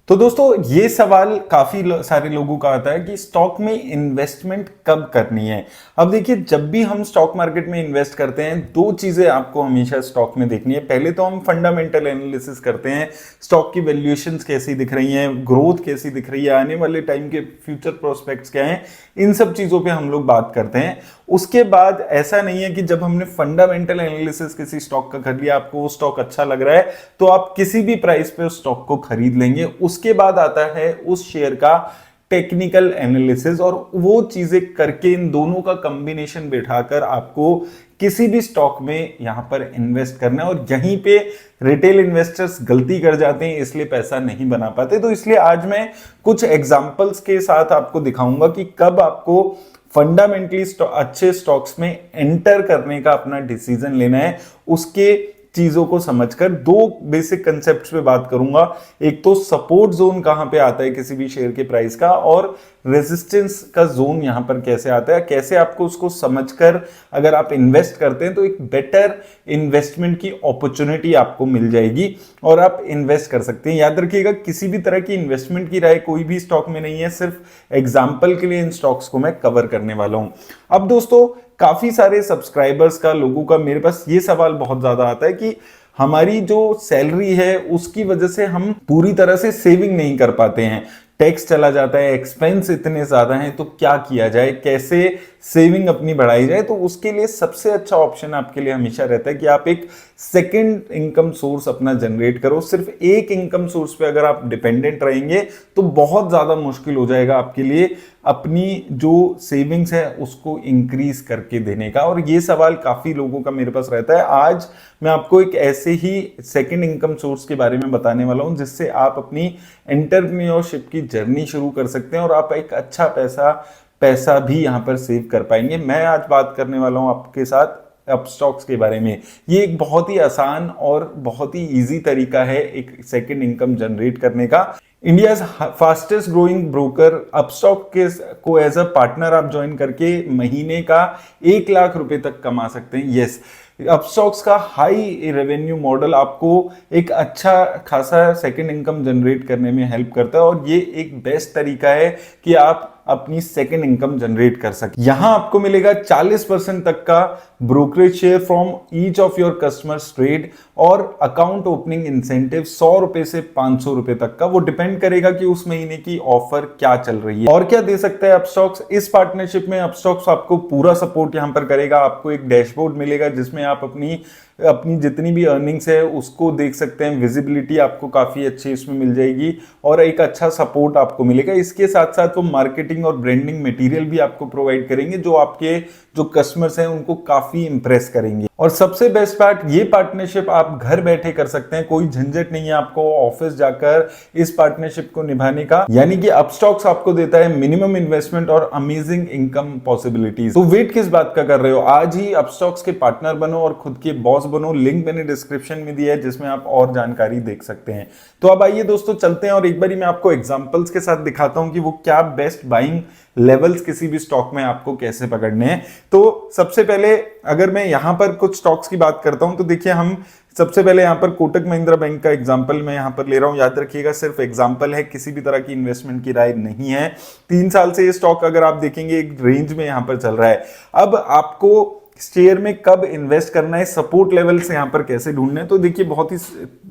तो दोस्तों ये सवाल काफी सारे लोगों का आता है कि स्टॉक में इन्वेस्टमेंट कब करनी है। अब देखिए, जब भी हम स्टॉक मार्केट में इन्वेस्ट करते हैं, दो चीजें आपको हमेशा स्टॉक में देखनी है। पहले तो हम फंडामेंटल एनालिसिस करते हैं, स्टॉक की वैल्यूएशंस कैसी दिख रही हैं, ग्रोथ कैसी दिख रही है, आने वाले टाइम के फ्यूचर प्रोस्पेक्ट्स क्या हैं, इन सब चीजों पे हम लोग बात करते हैं। उसके बाद ऐसा नहीं है कि जब हमने फंडामेंटल एनालिसिस किसी स्टॉक का कर लिया, आपको वो स्टॉक अच्छा लग रहा है तो आप किसी भी प्राइस पे उस स्टॉक को खरीद लेंगे। उसके बाद आता है उस शेयर का टेक्निकल एनालिसिस, और वो चीजें करके इन दोनों का कॉम्बिनेशन बैठाकर आपको किसी भी स्टॉक में यहां पर इन्वेस्ट करना है। और यहीं पे रिटेल इन्वेस्टर्स गलती कर जाते हैं, इसलिए पैसा नहीं बना पाते। तो इसलिए आज मैं कुछ एग्जांपल्स के साथ आपको दिखाऊंगा कि कब आपको फंडामेंटली अच्छे स्टॉक्स में एंटर करने का अपना डिसीजन लेना है। उसके चीजों को समझकर दो बेसिक कंसेप्ट्स पे बात करूंगा। एक तो सपोर्ट जोन कहां पे आता है किसी भी शेयर के प्राइस का, और रेजिस्टेंस का जोन यहां पर कैसे आता है, कैसे आपको उसको समझकर अगर आप इन्वेस्ट करते हैं तो एक बेटर इन्वेस्टमेंट की अपॉर्चुनिटी आपको मिल जाएगी और आप इन्वेस्ट कर सकते हैं। याद रखिएगा, किसी भी तरह की इन्वेस्टमेंट की राय कोई भी स्टॉक में नहीं है, सिर्फ एग्जाम्पल के लिए इन स्टॉक्स को मैं कवर करने वाला हूं। अब दोस्तों, काफी सारे सब्सक्राइबर्स का, लोगों का मेरे पास ये सवाल बहुत ज्यादा आता है कि हमारी जो सैलरी है उसकी वजह से हम पूरी तरह से सेविंग नहीं कर पाते हैं, टैक्स चला जाता है, एक्सपेंस इतने ज्यादा हैं, तो क्या किया जाए, कैसे सेविंग अपनी बढ़ाई जाए। तो उसके लिए सबसे अच्छा ऑप्शन आपके लिए हमेशा रहता है कि आप एक सेकंड इनकम सोर्स अपना जनरेट करो। सिर्फ एक इनकम सोर्स पे अगर आप डिपेंडेंट रहेंगे तो बहुत ज्यादा मुश्किल हो जाएगा आपके लिए अपनी जो सेविंग्स है उसको इंक्रीज करके देने का। और ये सवाल काफी लोगों का मेरे पास रहता है। आज मैं आपको एक ऐसे ही सेकंड इनकम सोर्स के बारे में बताने वाला हूं जिससे आप अपनी एंटरप्रेन्योरशिप की जर्नी शुरू कर सकते हैं और आप एक अच्छा पैसा भी यहां पर सेव कर पाएंगे। मैं आज बात करने वाला हूं आपके साथ अपस्टॉक्स के बारे में। ये एक बहुत ही आसान और बहुत ही इजी तरीका है एक सेकंड इनकम जनरेट करने का। India fastest growing broker Upstox के को एज अ पार्टनर आप ज्वाइन करके महीने का 1 लाख रुपए तक कमा सकते हैं। यस, अपस्टॉक्स का हाई रेवेन्यू मॉडल आपको एक अच्छा खासा सेकंड इनकम जनरेट करने में हेल्प करता है, और ये एक बेस्ट तरीका है कि आप अपनी सेकंड इनकम जनरेट कर सकते। यहां आपको मिलेगा 40% तक का brokerage share from each of your customers trade, और अकाउंट ओपनिंग इंसेंटिव 100 रुपए से 500 रुपए तक का। वो डिपेंड करेगा कि उस महीने की ऑफर क्या चल रही है। और क्या दे सकता है अपस्टॉक्स इस पार्टनरशिप में? अपस्टॉक्स आपको पूरा सपोर्ट यहां पर करेगा। आपको एक डैशबोर्ड मिलेगा जिसमें आप अपनी जितनी भी अर्निंग्स है उसको देख सकते हैं। विजिबिलिटी आपको काफी अच्छी इसमें मिल जाएगी और एक अच्छा सपोर्ट आपको मिलेगा। इसके साथ साथ वो मार्केटिंग और ब्रांडिंग मटेरियल भी आपको प्रोवाइड करेंगे जो आपके जो कस्टमर्स हैं उनको काफी इंप्रेस करेंगे। और सबसे बेस्ट पार्ट, ये पार्टनरशिप आप घर बैठे कर सकते हैं, कोई झंझट नहीं है आपको ऑफिस जाकर इस पार्टनरशिप को निभाने का। यानी कि अपस्टॉक्स आपको देता है मिनिमम इन्वेस्टमेंट और अमेजिंग इनकम पॉसिबिलिटीज। तो वेट किस बात का कर रहे हो, आज ही अपस्टॉक्स के पार्टनर बनो और खुद के बॉस बनो। लिंक मैंने डिस्क्रिप्शन में दिया है जिसमें आप और जानकारी देख सकते हैं। तो अब आइए दोस्तों चलते हैं और एक बारी मैं आपको एग्जांपल्स के साथ दिखाता हूं कि वो क्या बेस्ट बाइंग लेवल्स किसी भी स्टॉक में आपको कैसे पकड़ने हैं। तो सबसे पहले अगर मैं यहां पर कुछ स्टॉक्स की बात करता हूं तो देखिए, हम सबसे पहले यहां पर कोटक महिंद्रा बैंक का एग्जांपल मैं यहां पर ले रहा हूं। याद रखिएगा, सिर्फ एग्जांपल है, किसी भी तरह की इन्वेस्टमेंट की राय नहीं है। 3 साल से ये स्टॉक अगर आप देखेंगे एक रेंज में यहां पर चल रहा है। अब आपको शेयर में कब इन्वेस्ट करना है, सपोर्ट लेवल से यहां पर कैसे ढूंढना है, तो देखिए बहुत ही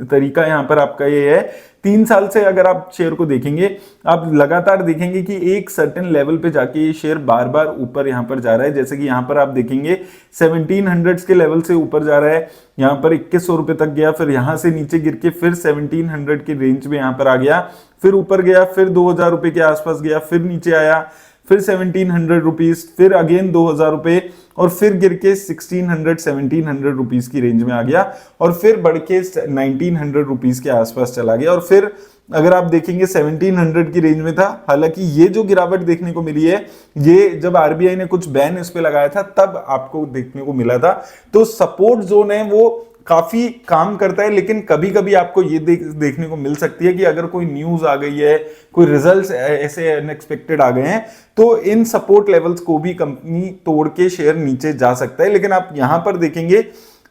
तरीका यहां पर आपका ये है। 3 साल से अगर आप शेयर को देखेंगे, आप लगातार देखेंगे कि एक सर्टेन लेवल पे जाके ये शेयर बार बार ऊपर यहां पर जा रहा है। जैसे कि यहां पर आप देखेंगे 1700 के लेवल से ऊपर जा रहा है, यहां पर 2100 रुपए तक गया, फिर यहां से नीचे गिर के फिर 1700 की रेंज में यहां पर आ गया, फिर ऊपर गया, फिर 2000 रुपए के आसपास गया, फिर नीचे आया, फिर 1700 रुपीज, फिर अगेन 2000 रुपए, और फिर गिर के 1700 रुपीज की रेंज में आ गया, और फिर बढ़ के 1900 रुपीज के आसपास चला गया, और फिर अगर आप देखेंगे 1700 की रेंज में था। हालांकि ये जो गिरावट देखने को मिली है, ये जब आरबीआई ने कुछ बैन इस पे लगाया था तब आपको देखने को मिला था। तो सपोर्ट जोन है वो काफी काम करता है, लेकिन कभी कभी आपको ये देखने को मिल सकती है कि अगर कोई न्यूज आ गई है, कोई रिजल्ट्स ऐसे अनएक्सपेक्टेड आ गए हैं, तो इन सपोर्ट लेवल्स को भी कंपनी तोड़ के शेयर नीचे जा सकता है। लेकिन आप यहां पर देखेंगे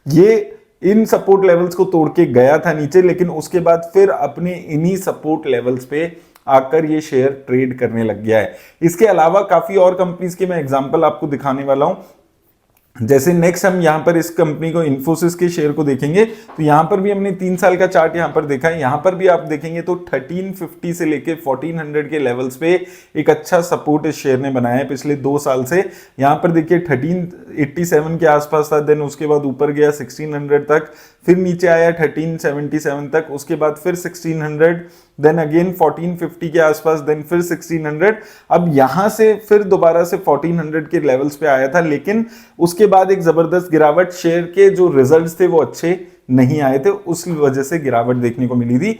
ये इन सपोर्ट लेवल्स को तोड़ के गया था नीचे, लेकिन उसके बाद फिर अपने इन्हीं सपोर्ट लेवल्स पे आकर ये शेयर ट्रेड करने लग गया है। इसके अलावा काफी और कंपनीज के मैं एग्जांपल आपको दिखाने वाला हूं। जैसे नेक्स्ट हम यहां पर इस कंपनी को इन्फोसिस के शेयर को देखेंगे, तो यहां पर भी हमने 3 साल का चार्ट यहां पर देखा है। यहां पर भी आप देखेंगे तो 1350 से लेके 1400 के लेवल्स पे एक अच्छा सपोर्ट इस शेयर ने बनाया है पिछले 2 साल से। यहां पर देखिए 1387 के आसपास था, देन उसके बाद ऊपर गया 1600 तक, फिर नीचे आया 1377 तक, उसके बाद फिर 1600, देन अगेन 1450 के आसपास, देन फिर 1600। अब यहां से फिर दोबारा से 1400 के लेवल्स पे आया था, लेकिन उसके बाद एक जबरदस्त गिरावट, शेयर के जो रिजल्ट्स थे वो अच्छे नहीं आए थे, उस वजह से गिरावट देखने को मिली थी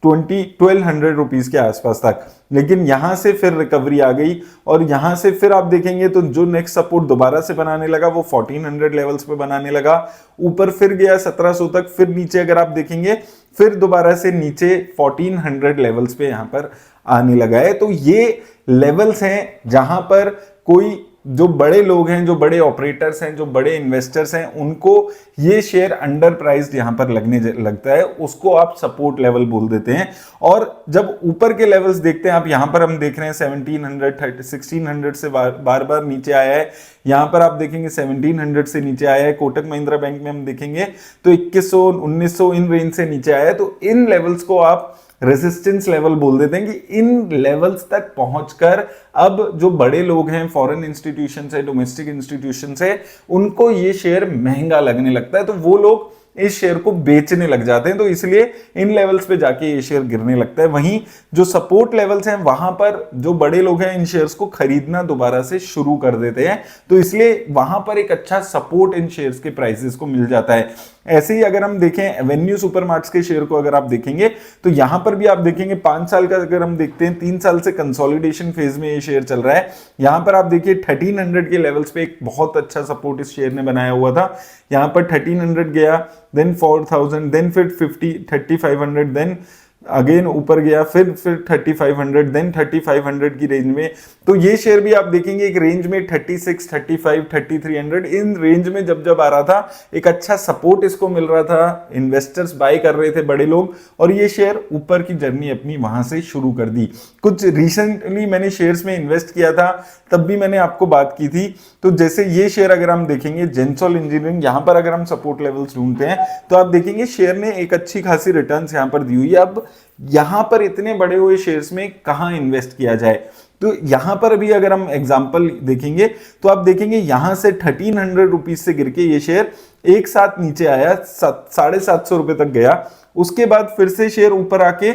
1200 रुपीज के आसपास तक। लेकिन यहां से फिर रिकवरी आ गई और यहां से फिर आप देखेंगे तो जो नेक्स्ट सपोर्ट दोबारा से बनाने लगा वो 1400 लेवल्स पे बनाने लगा, ऊपर फिर गया 1700 तक, फिर नीचे अगर आप देखेंगे फिर दोबारा से नीचे 1400 लेवल्स पे यहां पर आने लगा है। तो ये लेवल्स हैं जहां पर कोई जो बड़े लोग हैं, जो बड़े ऑपरेटर्स हैं, जो बड़े इन्वेस्टर्स हैं, उनको ये शेयर अंडर प्राइस्ड यहां पर लगने लगता है, उसको आप सपोर्ट लेवल बोल देते हैं। और जब ऊपर के लेवल्स देखते हैं आप, यहां पर हम देख रहे हैं 1700 1600 से बार बार नीचे आया है। यहां पर आप देखेंगे 1700 से नीचे आया है। कोटक महिंद्रा बैंक में हम देखेंगे तो 2100 1900 इन रेंज से नीचे आया है। तो इन लेवल्स को आप रेजिस्टेंस लेवल बोल देते हैं कि इन लेवल्स तक पहुंचकर अब जो बड़े लोग हैं, फॉरेन इंस्टीट्यूशन है, डोमेस्टिक इंस्टीट्यूशन है, उनको ये शेयर महंगा लगने लगता है, तो वो लोग इस शेयर को बेचने लग जाते हैं। तो इसलिए इन लेवल्स पे जाके ये शेयर गिरने लगता है। वहीं जो सपोर्ट लेवल्स हैं वहां पर जो बड़े लोग हैं इन शेयर्स को खरीदना दोबारा से शुरू कर देते हैं, तो इसलिए वहां पर एक अच्छा सपोर्ट इन शेयर्स के प्राइसेस को मिल जाता है। ऐसे ही अगर हम देखें एवेन्यू सुपरमार्ट्स के शेयर को अगर आप देखेंगे तो यहां पर भी आप देखेंगे 5 साल का अगर हम देखते हैं, 3 साल से कंसोलिडेशन फेज में ये शेयर चल रहा है। यहां पर आप देखिए 1300 के लेवल्स पे एक बहुत अच्छा सपोर्ट इस शेयर ने बनाया हुआ था। यहां पर 1300 गया, देन 4000, देन फिर 3500, देन अगेन ऊपर गया, फिर 3500, देन 3500 की रेंज में। तो ये शेयर भी आप देखेंगे एक रेंज में 36, 35, 3300 इन रेंज में जब जब आ रहा था, एक अच्छा सपोर्ट इसको मिल रहा था, इन्वेस्टर्स बाय कर रहे थे बड़े लोग, और ये शेयर ऊपर की जर्नी अपनी वहां से शुरू कर दी। कुछ रिसेंटली मैंने शेयर्स में इन्वेस्ट किया था, तब भी मैंने आपको बात की थी। तो जैसे ये शेयर अगर हम देखेंगे जेंसॉल इंजीनियरिंग, यहां पर अगर हम सपोर्ट लेवल्स ढूंढते हैं तो आप देखेंगे शेयर ने एक अच्छी खासी रिटर्न्स यहां पर दी हुई है। अब यहां पर इतने बड़े हुए शेयर्स में कहां इन्वेस्ट किया जाए, तो यहां पर भी अगर हम एग्जांपल देखेंगे तो आप देखेंगे यहां से 1300 रुपीज से गिर के ये शेयर एक साथ नीचे आया, 750 रुपए तक गया। उसके बाद फिर से शेयर ऊपर आके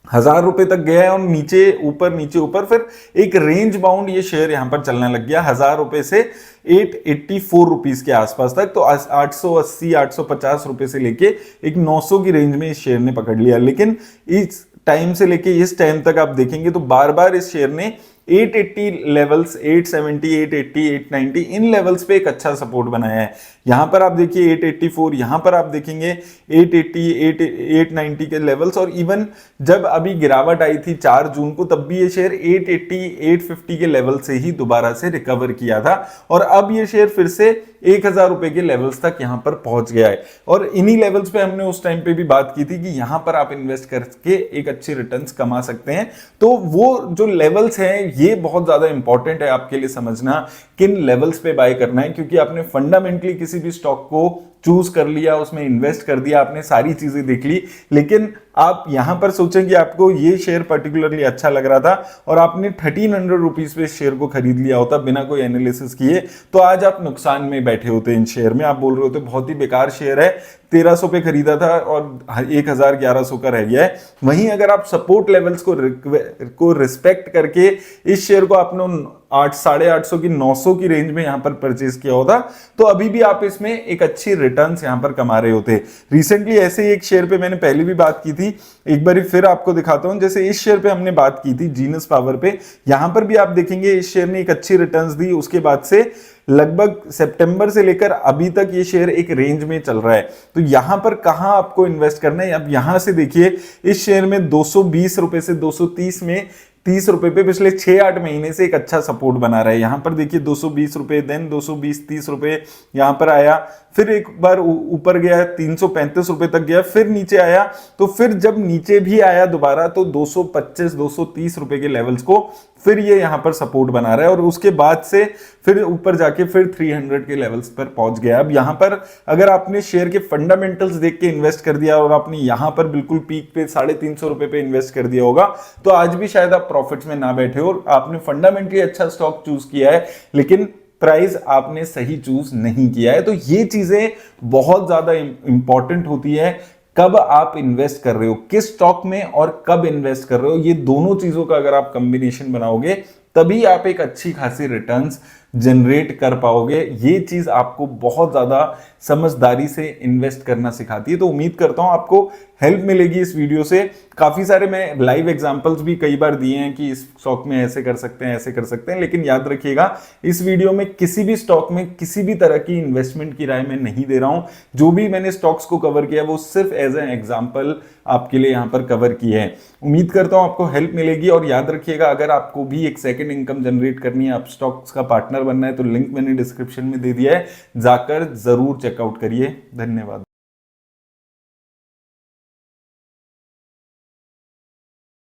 1000 रुपए तक गया है और नीचे ऊपर फिर एक रेंज बाउंड ये शेयर यहां पर चलने लग गया 1000 रुपए से 884 रुपीस के आसपास तक। तो 880 850 रुपए से लेके एक 900 की रेंज में इस शेयर ने पकड़ लिया। लेकिन इस टाइम से लेके इस टाइम तक आप देखेंगे तो बार बार इस शेयर ने 880 लेवल्स, 870, 880, 890 इन लेवल्स पे एक अच्छा सपोर्ट बनाया है। यहां पर आप देखिए 884, यहां पर आप देखेंगे 880, 890 के लेवल्स, और इवन जब अभी गिरावट आई थी 4 जून को, तब भी ये शेयर 880, 850 के लेवल से ही दोबारा से रिकवर किया था, और अब ये शेयर फिर से 1000 रुपए के लेवल्स तक यहां पर पहुंच गया है। और इन्हीं लेवल्स पे हमने उस टाइम पे भी बात की थी कि यहां पर आप इन्वेस्ट करके एक अच्छी रिटर्न्स कमा सकते हैं। तो वो जो लेवल्स हैं ये बहुत ज्यादा इंपॉर्टेंट है आपके लिए समझना, किन लेवल्स पे बाय करना है, क्योंकि आपने फंडामेंटली किसी भी स्टॉक को चूज कर लिया, उसमें इन्वेस्ट कर दिया, आपने सारी चीजें देख ली, लेकिन आप यहां पर सोचें कि आपको ये शेयर पर्टिकुलरली अच्छा लग रहा था और आपने 1300 रुपीज पे शेयर को खरीद लिया होता बिना कोई एनालिसिस किए, तो आज आप नुकसान में बैठे होते इन शेयर में। आप बोल रहे होते बहुत ही बेकार शेयर है, 1300 पे खरीदा था और 1100 का रह गया है। वहीं अगर आप सपोर्ट लेवल्स को रिस्पेक्ट करके इस शेयर को आपने 850 की 900 की रेंज में यहां पर परचेज किया होता, तो अभी भी आप इसमें एक अच्छी रिटर्न्स यहां पर कमा रहे होते। रिसेंटली ऐसे ही एक शेयर पे मैंने पहले भी बात की थी, एक बार फिर आपको दिखाता हूं। जैसे इस शेयर पे हमने बात की थी जीनस पावर पे, यहां पर भी आप देखेंगे इस शेयर ने एक अच्छी रिटर्न्स दी। उसके बाद से लगभग सितंबर से लेकर अभी तक ये शेयर एक रेंज में चल रहा है। तो यहां पर कहां आपको इन्वेस्ट करना है, अब यहां से देखिए इस शेयर में 220 रुपए से 230 में 30 रुपए पे पिछले 6-8 महीने से एक अच्छा सपोर्ट बना रहा है। यहां पर देखिए 220 रुपए, देन 220 30 रुपए यहां पर आया, फिर एक बार ऊपर गया, 335 रुपए तक गया, फिर नीचे आया, तो फिर जब नीचे भी आया दोबारा तो 225 230 रुपए के लेवल्स को फिर ये यहां पर सपोर्ट बना रहा है, और उसके बाद से फिर ऊपर जाके फिर 300 के लेवल्स पर पहुंच गया। अब यहां पर अगर आपने शेयर के फंडामेंटल्स देख के इन्वेस्ट कर दिया और आपने यहां पर बिल्कुल पीक पे 350 रुपए पे इन्वेस्ट कर दिया होगा, तो आज भी शायद आप प्रॉफिट्स में ना बैठे हो। आपने फंडामेंटली अच्छा स्टॉक चूज किया है, लेकिन प्राइस आपने सही चूज नहीं किया है। तो ये चीजें बहुत ज्यादा इंपॉर्टेंट होती है, कब आप इन्वेस्ट कर रहे हो, किस स्टॉक में और कब इन्वेस्ट कर रहे हो। ये दोनों चीजों का अगर आप कॉम्बिनेशन बनाओगे तभी आप एक अच्छी खासी रिटर्न्स जनरेट कर पाओगे। ये चीज आपको बहुत ज्यादा समझदारी से इन्वेस्ट करना सिखाती है। तो उम्मीद करता हूं आपको हेल्प मिलेगी इस वीडियो से। काफी सारे मैं लाइव एग्जांपल्स भी कई बार दिए हैं कि इस स्टॉक में ऐसे कर सकते हैं, ऐसे कर सकते हैं, लेकिन याद रखिएगा इस वीडियो में किसी भी स्टॉक में किसी भी तरह की इन्वेस्टमेंट की राय मैं नहीं दे रहा हूं। जो भी मैंने स्टॉक्स को कवर किया वो सिर्फ एज एन एग्जाम्पल आपके लिए यहां पर कवर किए हैं। उम्मीद करता हूं आपको हेल्प मिलेगी, और याद रखिएगा अगर आपको भी एक सेकंड इनकम जनरेट करनी है, आप स्टॉक्स का पार्टनर बनना है, तो लिंक मैंने डिस्क्रिप्शन में दे दिया है, जाकर जरूर चेकआउट करिए। धन्यवाद।